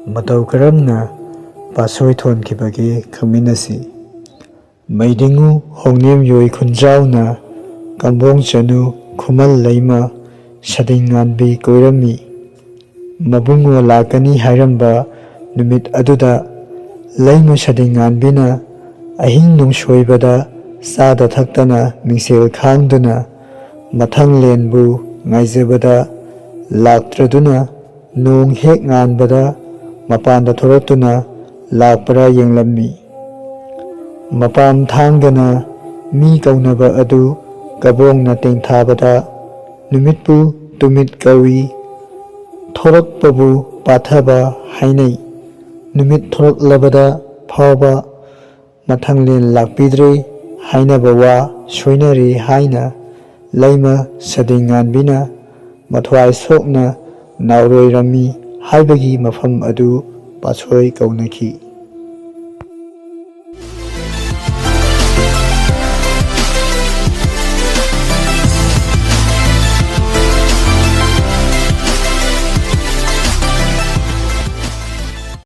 Matau karamna pasoi thon kibagi khaminasi Maidingu hongnem yoi khunjau na kambong chanu khumal leima shadingan bi koirami Mabungo lakani hairamba numit aduda leima shadingan bina ahing nung shoibada sada thaktana mingsel khangduna mathang lenbu ngaijebada laktraduna nung hek nganbada mapanda thoratuna lakpara yenglammi mapam thangdana mi kaunaba adu kabong na tengthabada numitpu tumit kawi thorakpabu pathaba hainai numit thoraklabada phawba mathanglen lakpidre hainaba wa soinari haina leima sadingan bina mathwai sokna nauroi rami haibagi mafam adu pasoi kaunaki